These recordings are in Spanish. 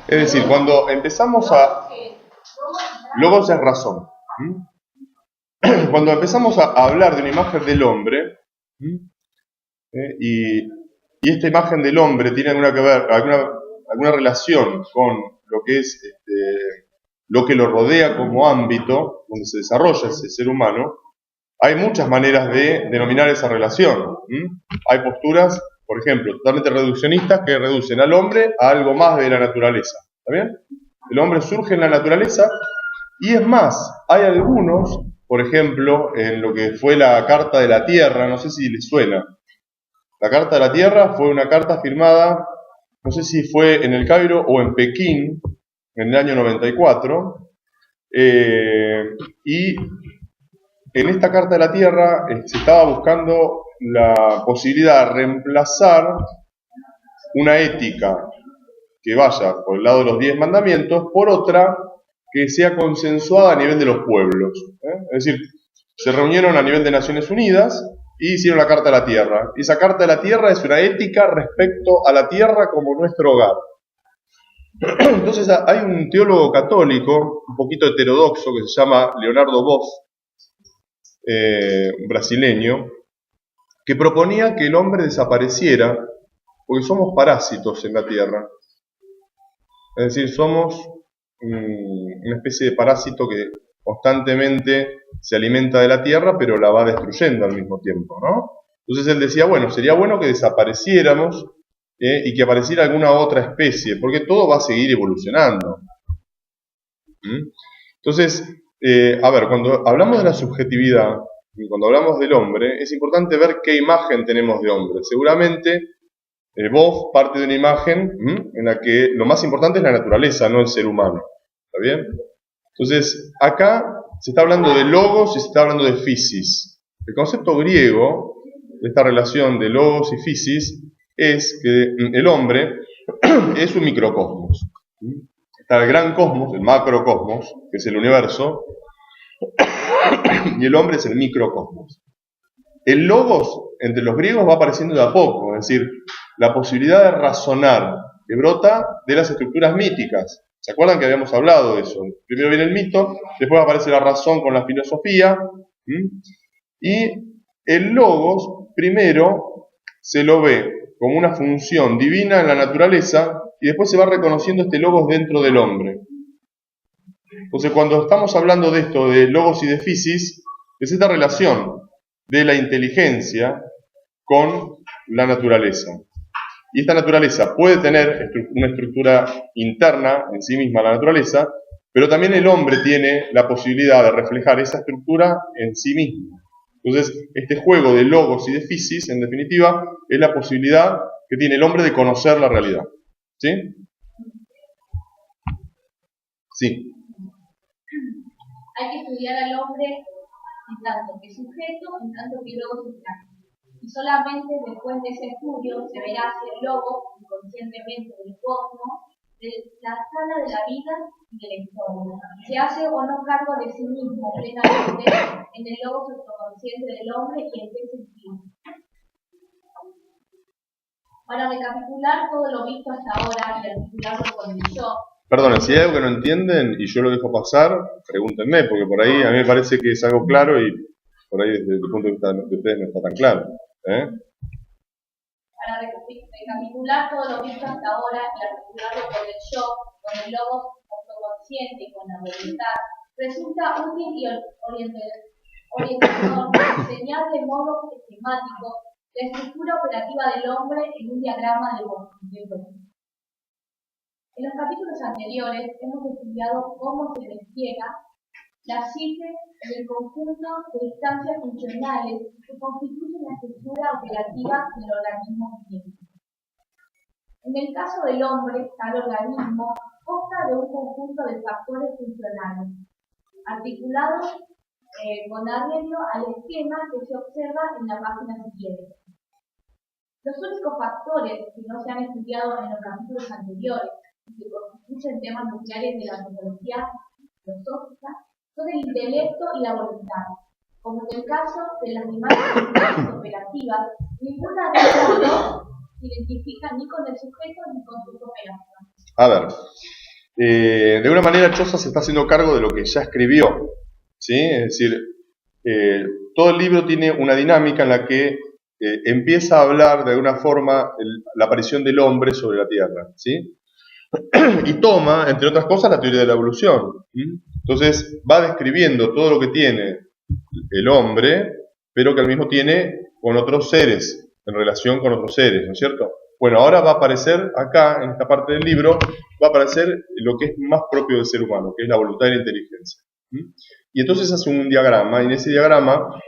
Es decir, cuando empezamos a... Logos es razón. Cuando empezamos a hablar de una imagen del hombre, y esta imagen del hombre tiene alguna relación con lo que es lo que lo rodea como ámbito donde se desarrolla ese ser humano, hay muchas maneras de denominar esa relación. Hay posturas, por ejemplo, totalmente reduccionistas que reducen al hombre a algo más de la naturaleza. ¿Está bien? El hombre surge en la naturaleza y es más, hay algunos, por ejemplo, en lo que fue la Carta de la Tierra, no sé si les suena. La Carta de la Tierra fue una carta firmada, no sé si fue en el Cairo o en Pekín, en el año 94, y en esta Carta de la Tierra se estaba buscando la posibilidad de reemplazar una ética que vaya por el lado de los 10 mandamientos por otra que sea consensuada a nivel de los pueblos. Es decir, se reunieron a nivel de Naciones Unidas y hicieron la Carta de la Tierra. Y esa Carta de la Tierra es una ética respecto a la Tierra como nuestro hogar. Entonces hay un teólogo católico, un poquito heterodoxo, que se llama Leonardo Boff, un brasileño, que proponía que el hombre desapareciera porque somos parásitos en la Tierra. Es decir, somos una especie de parásito que constantemente se alimenta de la Tierra, pero la va destruyendo al mismo tiempo, ¿no? Entonces él decía, bueno, sería bueno que desapareciéramos y que apareciera alguna otra especie, porque todo va a seguir evolucionando. Entonces, a ver, cuando hablamos de la subjetividad, y cuando hablamos del hombre, es importante ver qué imagen tenemos de hombre. Seguramente Boff parte de una imagen en la que lo más importante es la naturaleza, no el ser humano. ¿Está bien? Entonces, acá se está hablando de logos y se está hablando de physis. El concepto griego de esta relación de logos y physis es que el hombre es un microcosmos. Está el gran cosmos, el macrocosmos, que es el universo, y el hombre es el microcosmos. El logos entre los griegos va apareciendo de a poco, es decir, la posibilidad de razonar que brota de las estructuras míticas. ¿Se acuerdan que habíamos hablado de eso? Primero viene el mito, después aparece la razón con la filosofía, y el logos primero se lo ve como una función divina en la naturaleza y después se va reconociendo este logos dentro del hombre. Entonces, cuando estamos hablando de esto, de logos y de physis, es esta relación de la inteligencia con la naturaleza. Y esta naturaleza puede tener una estructura interna en sí misma, la naturaleza, pero también el hombre tiene la posibilidad de reflejar esa estructura en sí mismo. Entonces, este juego de logos y de physis, en definitiva, es la posibilidad que tiene el hombre de conocer la realidad. ¿Sí? Sí. Hay que estudiar al hombre en tanto que sujeto, en tanto que logos y práctica. Y solamente después de ese estudio se verá si el logo, inconscientemente del cosmos, de la sala de la vida y de la historia, se hace o no cargo de sí mismo plenamente en el logo subconsciente del hombre y en qué sentido. Para recapitular todo lo visto hasta ahora y articularlo con el yo. Perdón, si hay algo que no entienden y yo lo dejo pasar, pregúntenme, porque por ahí a mí me parece que es algo claro y por ahí desde el punto de vista de ustedes no está tan claro. Para recapitular todo lo visto hasta ahora y articularlo con el yo, con el logo autoconsciente y con la voluntad, resulta útil y orientador enseñar de modo esquemático la estructura operativa del hombre en un diagrama de volumen. En los capítulos anteriores hemos estudiado cómo se despliega la psique en el conjunto de instancias funcionales que constituyen la estructura operativa del organismo viviente. En el caso del hombre, tal organismo consta de un conjunto de factores funcionales, articulados con arreglo al esquema que se observa en la página siguiente. Los únicos factores que no se han estudiado en los capítulos anteriores y que constituyen temas nucleares de la antropología filosófica son el intelecto y la voluntad. Como en el caso de las demás estructuras operativas, ninguna de estas dos se identifica ni con el sujeto ni con sus operaciones. A ver, de una manera Choza se está haciendo cargo de lo que ya escribió, ¿sí? Es decir, todo el libro tiene una dinámica en la que empieza a hablar de alguna forma la aparición del hombre sobre la Tierra, ¿sí? Y toma, entre otras cosas, la teoría de la evolución. Entonces va describiendo todo lo que tiene el hombre, pero que al mismo tiene con otros seres, en relación con otros seres, ¿no es cierto? Bueno, ahora va a aparecer acá, en esta parte del libro, va a aparecer lo que es más propio del ser humano, que es la voluntad y la inteligencia. Y entonces hace un diagrama, y en ese diagrama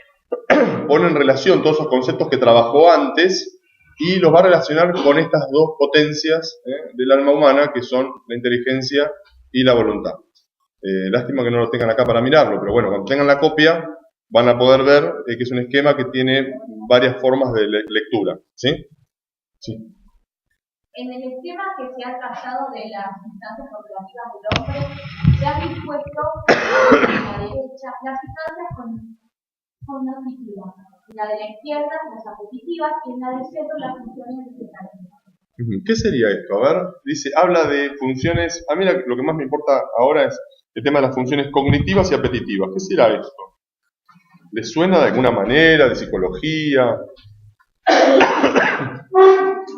pone en relación todos esos conceptos que trabajó antes y los va a relacionar con estas dos potencias del alma humana, que son la inteligencia y la voluntad. Lástima que no lo tengan acá para mirarlo, pero bueno, cuando tengan la copia van a poder ver que es un esquema que tiene varias formas de lectura. ¿Sí? Sí. En el esquema que se ha trazado de las instancias operativas del hombre, se han dispuesto a la derecha las instancias cognitivas, en la de la izquierda las apetitivas y en la del centro las funciones vegetales. ¿Qué sería esto? A ver, dice, habla de funciones, a mí lo que más me importa ahora es el tema de las funciones cognitivas y apetitivas. ¿Qué será esto? ¿Les suena de alguna manera, de psicología?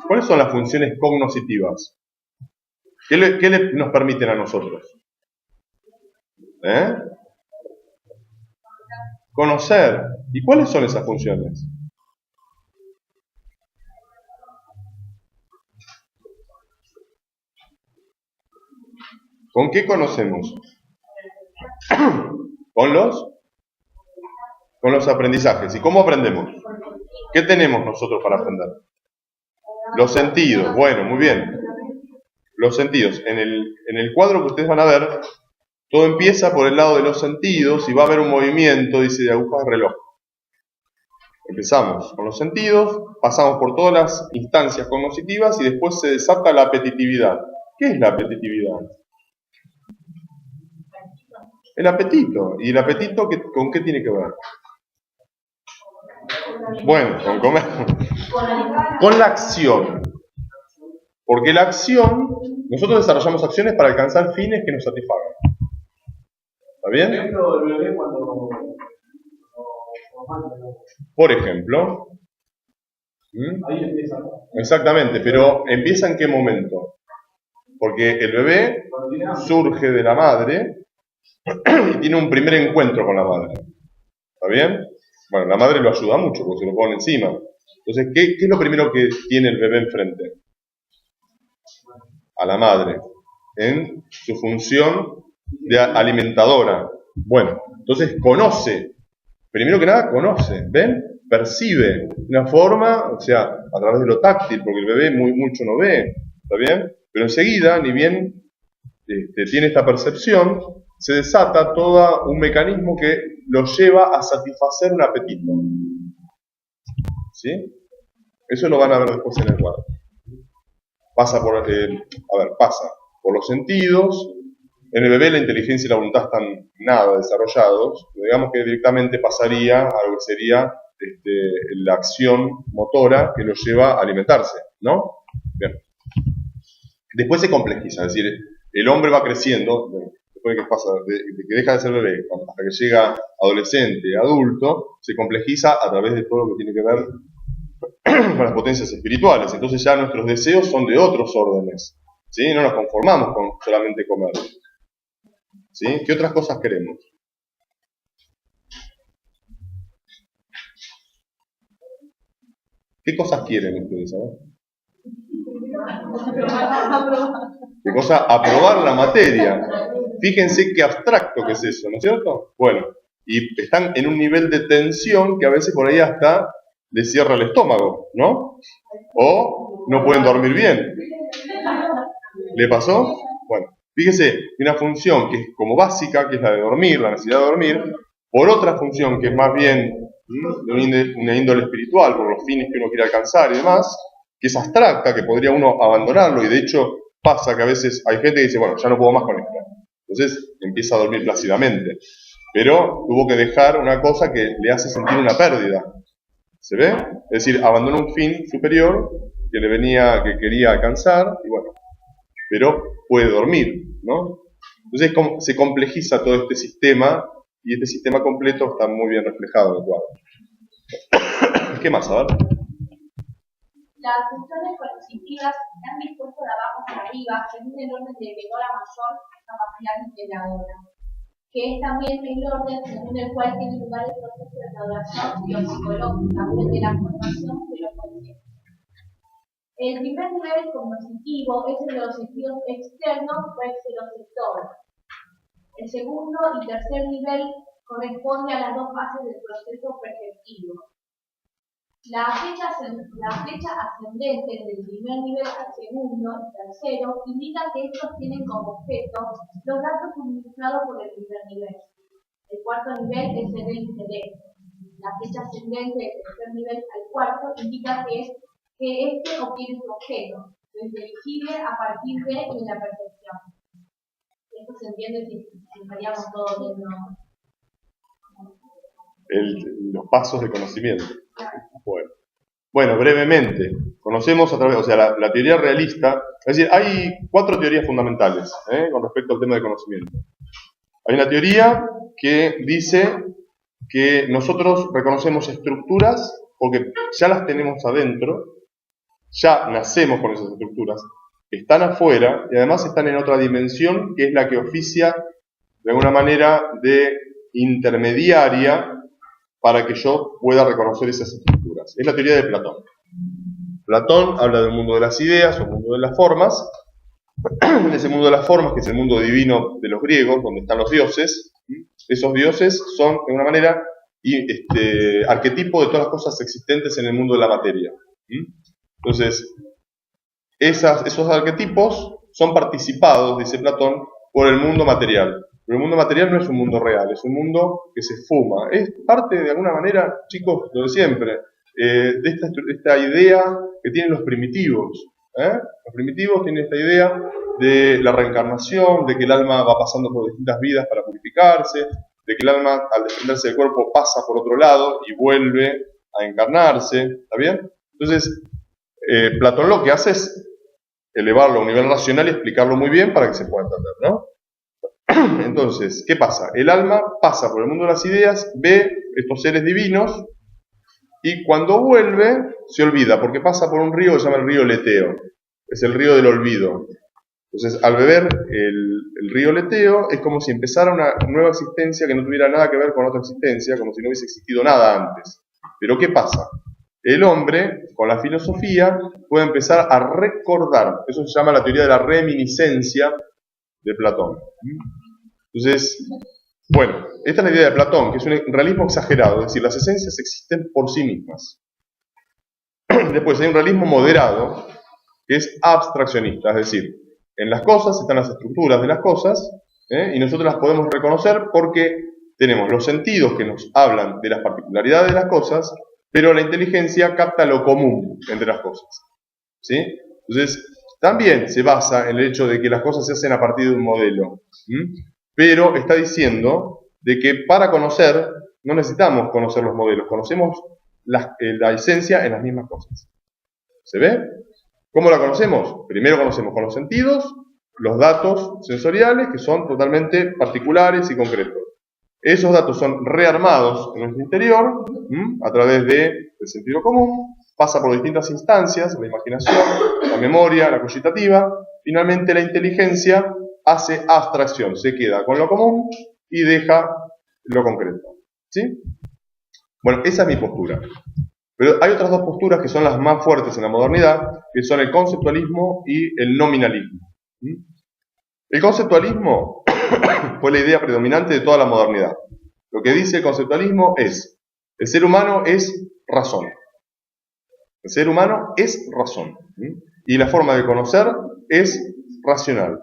¿Cuáles son las funciones cognoscitivas? ¿Qué nos permiten a nosotros? Conocer. ¿Y cuáles son esas funciones? ¿Con qué conocemos? ¿Con los aprendizajes. ¿Y cómo aprendemos? ¿Qué tenemos nosotros para aprender? Los sentidos. Bueno, muy bien. Los sentidos. En el cuadro que ustedes van a ver, todo empieza por el lado de los sentidos y va a haber un movimiento, dice, de agujas de reloj. Empezamos con los sentidos, pasamos por todas las instancias cognitivas y después se desata la apetitividad. ¿Qué es la apetitividad? El apetito. ¿Y el apetito con qué tiene que ver? Bueno, con comer. Con la acción. Porque la acción, nosotros desarrollamos acciones para alcanzar fines que nos satisfagan. ¿Está bien? Por ejemplo. Exactamente, pero ¿empieza en qué momento? Porque el bebé surge de la madre y tiene un primer encuentro con la madre. ¿Está bien? Bueno, la madre lo ayuda mucho porque se lo pone encima. Entonces, ¿qué es lo primero que tiene el bebé enfrente? A la madre, en su función de alimentadora. Bueno, entonces conoce. Primero que nada, conoce. ¿Ven? Percibe una forma, o sea, a través de lo táctil, porque el bebé mucho no ve. ¿Está bien? Pero enseguida, ni bien tiene esta percepción, se desata todo un mecanismo que lo lleva a satisfacer un apetito. ¿Sí? Eso lo van a ver después en el cuadro. Pasa por los sentidos. En el bebé la inteligencia y la voluntad están nada desarrollados. Digamos que directamente pasaría a lo que sería la acción motora que lo lleva a alimentarse, ¿no? Bien. Después se complejiza, es decir, el hombre va creciendo, después de que pasa, de que deja de ser bebé hasta que llega adolescente, adulto, se complejiza a través de todo lo que tiene que ver con las potencias espirituales. Entonces ya nuestros deseos son de otros órdenes, ¿sí? No nos conformamos con solamente comer, ¿sí? ¿Qué otras cosas queremos? ¿Qué cosas quieren ustedes, sabes? ¿Qué cosa? Aprobar la materia. Fíjense qué abstracto que es eso, ¿no es cierto? Bueno, y están en un nivel de tensión que a veces por ahí hasta les cierra el estómago, ¿no? O no pueden dormir bien. ¿Le pasó? Bueno, fíjese, una función que es como básica, que es la de dormir, la necesidad de dormir, por otra función que es más bien de una índole espiritual, por los fines que uno quiere alcanzar y demás, que es abstracta, que podría uno abandonarlo, y de hecho pasa que a veces hay gente que dice, bueno, ya no puedo más con esto. Entonces empieza a dormir plácidamente. Pero tuvo que dejar una cosa que le hace sentir una pérdida. ¿Se ve? Es decir, abandonó un fin superior que quería alcanzar, y bueno, pero puede dormir, ¿no? Entonces se complejiza todo este sistema, y este sistema completo está muy bien reflejado en el cuadro. ¿Qué más? A ver. Las funciones coercitivas están dispuestas de abajo hacia arriba, según el orden de menor a mayor capacidad integradora, que es también el orden según el cual tiene lugar el proceso de maduración biopsicológica, desde la formación de los conceptos. El primer nivel cognitivo es el de los sentidos externos o exteroceptores. El segundo y tercer nivel corresponde a las dos fases del proceso perceptivo. La flecha ascendente del primer nivel al segundo y tercero indica que estos tienen como objeto los datos suministrados por el primer nivel. El cuarto nivel es el del interés. La flecha ascendente del tercer nivel al cuarto indica que éste obtiene su objeto, lo inteligible a partir de la percepción. Esto se entiende si estaríamos todos viendo los pasos de conocimiento. Bueno, brevemente, conocemos a través, o sea, la teoría realista, es decir, hay 4 teorías fundamentales con respecto al tema de conocimiento. Hay una teoría que dice que nosotros reconocemos estructuras porque ya las tenemos adentro, ya nacemos con esas estructuras, están afuera y además están en otra dimensión que es la que oficia de alguna manera de intermediaria para que yo pueda reconocer esas estructuras. Es la teoría de Platón. Platón habla del mundo de las ideas o mundo de las formas. En ese mundo de las formas, que es el mundo divino de los griegos, donde están los dioses, esos dioses son de alguna manera arquetipo de todas las cosas existentes en el mundo de la materia. Entonces, esos arquetipos son participados, dice Platón, por el mundo material. Pero el mundo material no es un mundo real, es un mundo que se fuma. Es parte, de alguna manera, chicos, lo de siempre, de esta idea que tienen los primitivos. Los primitivos tienen esta idea de la reencarnación, de que el alma va pasando por distintas vidas para purificarse, de que el alma, al desprenderse del cuerpo, pasa por otro lado y vuelve a encarnarse. ¿Está bien? Entonces, Platón lo que hace es elevarlo a un nivel racional y explicarlo muy bien para que se pueda entender, ¿no? Entonces, ¿qué pasa? El alma pasa por el mundo de las ideas, ve estos seres divinos y cuando vuelve se olvida porque pasa por un río que se llama el río Leteo. Es el río del olvido. Entonces, al beber el río Leteo es como si empezara una nueva existencia que no tuviera nada que ver con otra existencia, como si no hubiese existido nada antes. Pero ¿qué pasa? El hombre, con la filosofía, puede empezar a recordar. Eso se llama la teoría de la reminiscencia de Platón. Entonces, bueno, esta es la idea de Platón, que es un realismo exagerado, es decir, las esencias existen por sí mismas. Después hay un realismo moderado, que es abstraccionista, es decir, en las cosas están las estructuras de las cosas, y nosotros las podemos reconocer porque tenemos los sentidos que nos hablan de las particularidades de las cosas, pero la inteligencia capta lo común entre las cosas. ¿Sí? Entonces, también se basa en el hecho de que las cosas se hacen a partir de un modelo, pero está diciendo de que para conocer no necesitamos conocer los modelos, conocemos la esencia en las mismas cosas. ¿Se ve? ¿Cómo la conocemos? Primero conocemos con los sentidos los datos sensoriales que son totalmente particulares y concretos. Esos datos son rearmados en nuestro interior a través del sentido común, pasa por distintas instancias, la imaginación, la memoria, la cogitativa. Finalmente la inteligencia hace abstracción, se queda con lo común y deja lo concreto. ¿Sí? Bueno, esa es mi postura. Pero hay otras dos posturas que son las más fuertes en la modernidad, que son el conceptualismo y el nominalismo. El conceptualismo fue la idea predominante de toda la modernidad. Lo que dice el conceptualismo es, el ser humano es razón. El ser humano es razón. Y la forma de conocer es racional.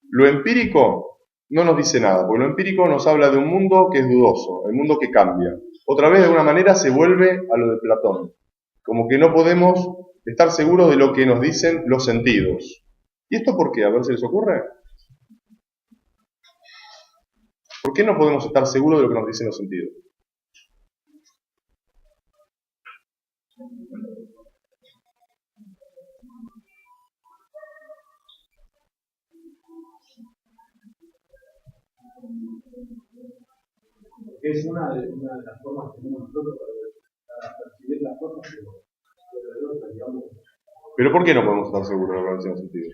Lo empírico no nos dice nada, porque lo empírico nos habla de un mundo que es dudoso, el mundo que cambia. Otra vez, de alguna manera, se vuelve a lo de Platón. Como que no podemos estar seguros de lo que nos dicen los sentidos. ¿Y esto por qué? A ver si les ocurre. ¿Por qué no podemos estar seguros de lo que nos dicen los sentidos? Es una de las formas que tenemos nosotros para percibir las cosas, pero digamos. Pero ¿por qué no podemos estar seguros de lo que decimos sentidos?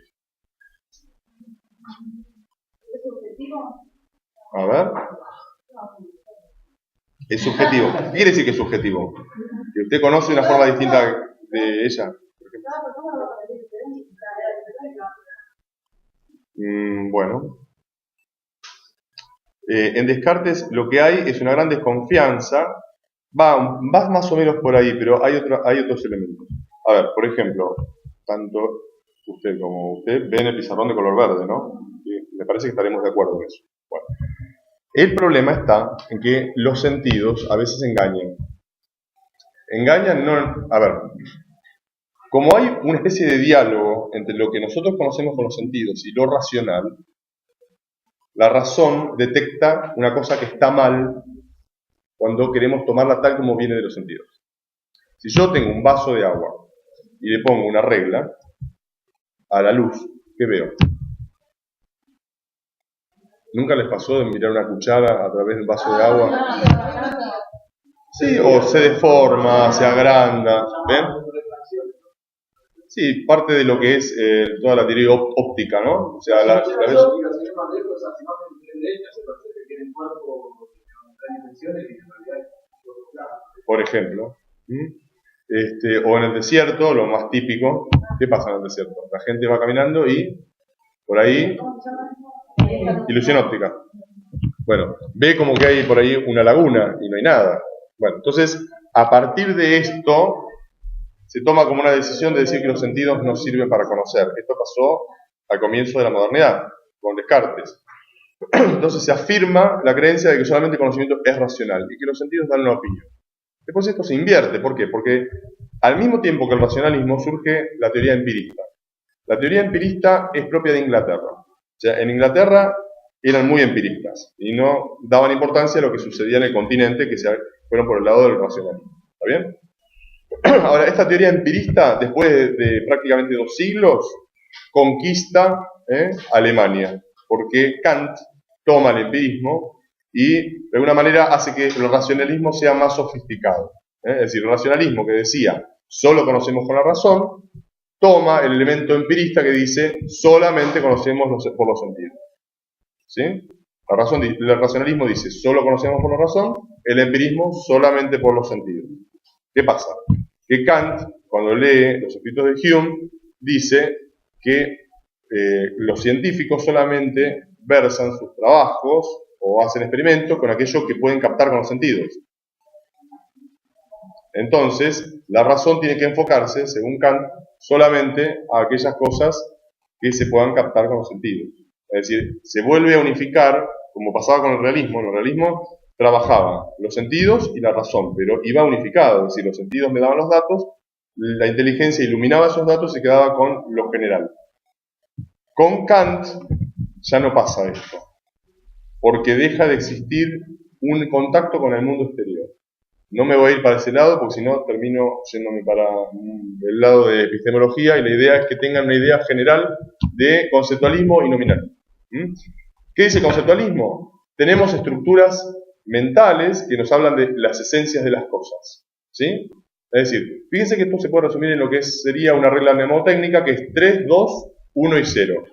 ¿Es subjetivo? A ver. Es subjetivo. ¿Qué quiere decir que es subjetivo? Que usted conoce una forma distinta de ella. Bueno. En Descartes lo que hay es una gran desconfianza. Va más o menos por ahí, pero hay otros elementos. A ver, por ejemplo, tanto usted como usted ven el pizarrón de color verde, ¿no? Y me parece que estaremos de acuerdo en eso. Bueno. El problema está en que los sentidos a veces engañan. Engañan, no... A ver, como hay una especie de diálogo entre lo que nosotros conocemos con los sentidos y lo racional, la razón detecta una cosa que está mal cuando queremos tomarla tal como viene de los sentidos. Si yo tengo un vaso de agua y le pongo una regla a la luz, ¿qué veo? ¿Nunca les pasó de mirar una cuchara a través del vaso de agua? Sí, o se deforma, se agranda, ¿ven? Sí, parte de lo que es toda la teoría óptica, ¿no? O sea, por ejemplo, o en el desierto, lo más típico, ¿qué pasa en el desierto? La gente va caminando y por ahí, ilusión óptica. Bueno, ve como que hay por ahí una laguna y no hay nada. Bueno, entonces, a partir de esto, se toma como una decisión de decir que los sentidos no sirven para conocer. Esto pasó al comienzo de la modernidad, con Descartes. Entonces se afirma la creencia de que solamente el conocimiento es racional y que los sentidos dan una opinión. Después esto se invierte. ¿Por qué? Porque al mismo tiempo que el racionalismo surge la teoría empirista. La teoría empirista es propia de Inglaterra. O sea, en Inglaterra eran muy empiristas y no daban importancia a lo que sucedía en el continente, que se fueron por el lado del racionalismo. ¿Está bien? Ahora, esta teoría empirista, después de prácticamente 2 siglos, conquista Alemania, porque Kant toma el empirismo y de alguna manera hace que el racionalismo sea más sofisticado. Es decir, el racionalismo que decía solo conocemos con la razón, toma el elemento empirista que dice solamente conocemos por los sentidos. ¿Sí? El racionalismo dice solo conocemos por la razón, el empirismo solamente por los sentidos. ¿Qué pasa? Que Kant, cuando lee los escritos de Hume, dice que los científicos solamente versan sus trabajos o hacen experimentos con aquello que pueden captar con los sentidos. Entonces, la razón tiene que enfocarse, según Kant, solamente a aquellas cosas que se puedan captar con los sentidos. Es decir, se vuelve a unificar, como pasaba con el realismo. El realismo trabajaba los sentidos y la razón, pero iba unificado. Es decir, los sentidos me daban los datos, la inteligencia iluminaba esos datos y quedaba con lo general. Con Kant ya no pasa esto, porque deja de existir un contacto con el mundo exterior. No me voy a ir para ese lado, porque si no termino yéndome para el lado de epistemología, y la idea es que tengan una idea general de conceptualismo y nominal. ¿Qué dice conceptualismo? Tenemos estructuras mentales que nos hablan de las esencias de las cosas. ¿Sí? Es decir, fíjense que esto se puede resumir en lo que sería una regla mnemotécnica que es 3, 2, 1 y 0.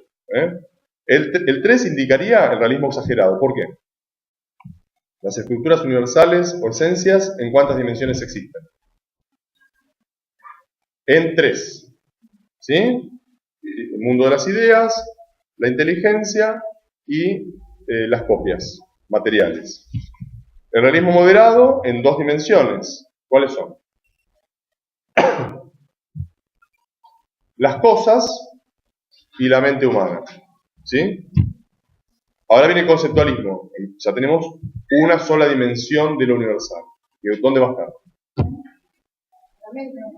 El 3 indicaría el realismo exagerado. ¿Por qué? Las estructuras universales o esencias, ¿en cuántas dimensiones existen? En 3. ¿Sí? El mundo de las ideas, la inteligencia y las copias materiales. El realismo moderado en 2 dimensiones. ¿Cuáles son? Las cosas y la mente humana. ¿Sí? Ahora viene el conceptualismo. Ya tenemos una sola dimensión de lo universal. ¿Dónde va a estar?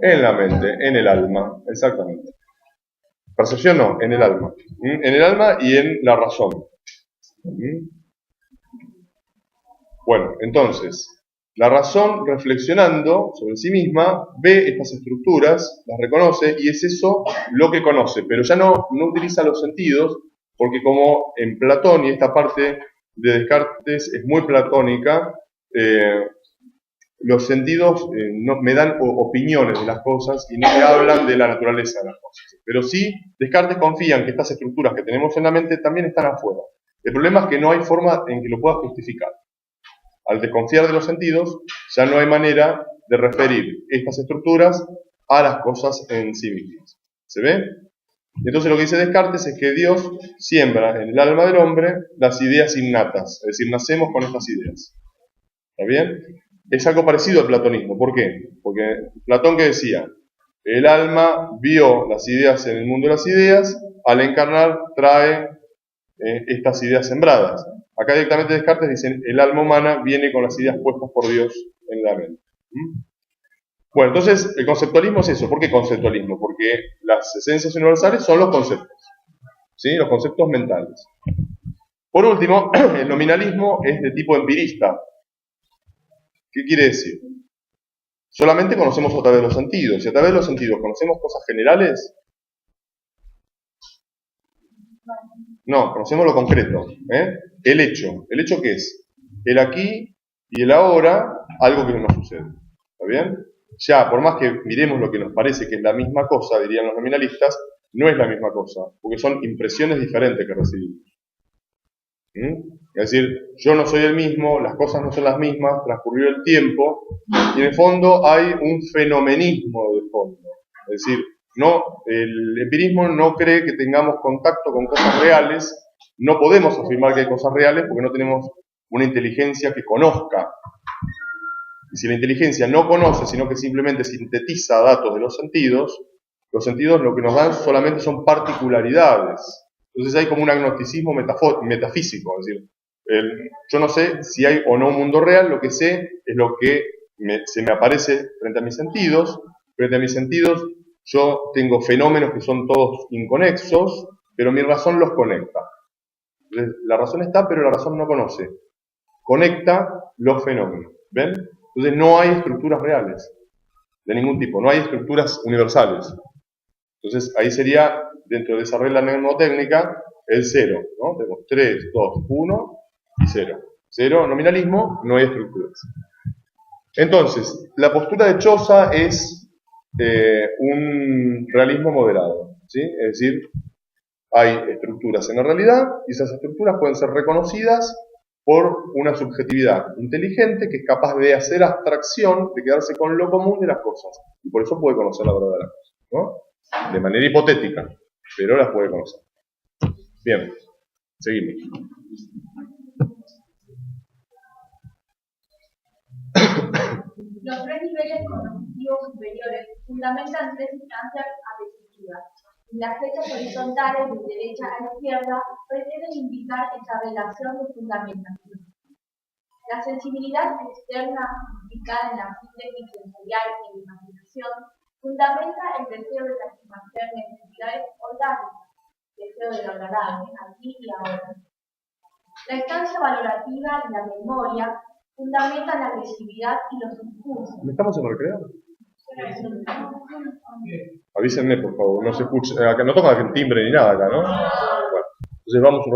En la mente, en el alma, exactamente. Percepción no, en el alma. En el alma y en la razón. Bueno, entonces, la razón, reflexionando sobre sí misma, ve estas estructuras, las reconoce y es eso lo que conoce, pero ya no utiliza los sentidos, porque como en Platón, y esta parte de Descartes es muy platónica, los sentidos me dan opiniones de las cosas y no me hablan de la naturaleza de las cosas. Pero sí, Descartes confía en que estas estructuras que tenemos en la mente también están afuera. El problema es que no hay forma en que lo pueda justificar. Al desconfiar de los sentidos, ya no hay manera de referir estas estructuras a las cosas en sí mismas. ¿Se ve? Entonces lo que dice Descartes es que Dios siembra en el alma del hombre las ideas innatas, es decir, nacemos con estas ideas. ¿Está bien? Es algo parecido al platonismo. ¿Por qué? Porque Platón, que decía, el alma vio las ideas en el mundo de las ideas, al encarnar trae estas ideas sembradas. Acá directamente Descartes dice, el alma humana viene con las ideas puestas por Dios en la mente. Bueno, entonces el conceptualismo es eso. ¿Por qué conceptualismo? Porque las esencias universales son los conceptos, ¿sí? Los conceptos mentales. Por último, el nominalismo es de tipo empirista. ¿Qué quiere decir? Solamente conocemos a través de los sentidos. Si a través de los sentidos conocemos cosas generales, no, conocemos lo concreto. El hecho. ¿El hecho qué es? El aquí y el ahora, algo que no sucede. ¿Está bien? Ya, por más que miremos lo que nos parece que es la misma cosa, dirían los nominalistas, no es la misma cosa, porque son impresiones diferentes que recibimos. Es decir, yo no soy el mismo, las cosas no son las mismas, transcurrió el tiempo, y en el fondo hay un fenomenismo de fondo. Es decir, no, el empirismo no cree que tengamos contacto con cosas reales, no podemos afirmar que hay cosas reales porque no tenemos una inteligencia que conozca. Y si la inteligencia no conoce, sino que simplemente sintetiza datos de los sentidos lo que nos dan solamente son particularidades. Entonces hay como un agnosticismo metafísico, es decir, yo no sé si hay o no un mundo real, lo que sé es lo que se me aparece frente a mis sentidos. Frente a mis sentidos yo tengo fenómenos que son todos inconexos, pero mi razón los conecta. Entonces, la razón está, pero la razón no conoce. Conecta los fenómenos. ¿Ven? Entonces no hay estructuras reales, de ningún tipo, no hay estructuras universales. Entonces ahí sería, dentro de esa regla mnemotécnica, el cero, ¿no? Tenemos 3, 2, 1 y 0. Cero, nominalismo, no hay estructuras. Entonces, la postura de Choza es un realismo moderado, ¿sí? Es decir, hay estructuras en la realidad y esas estructuras pueden ser reconocidas por una subjetividad inteligente que es capaz de hacer abstracción, de quedarse con lo común de las cosas. Y por eso puede conocer la verdad de las cosas, ¿no? De manera hipotética, pero las puede conocer. Bien, seguimos. Los tres niveles cognitivos superiores fundamentan tres instancias afectivas. Las flechas horizontales de derecha a izquierda pretenden indicar esa relación de fundamentación. La sensibilidad externa implicada en la síntesis sensorial y en la imaginación fundamenta el deseo de satisfacer necesidades orgánicas, deseo de lo agradable, aquí y ahora. La instancia valorativa y la memoria fundamentan la agresividad y los impulsos. ¿Estamos en recreo? Avísenme, por favor, no se escucha, acá no toca el timbre ni nada acá, ¿no? Bueno, entonces vamos un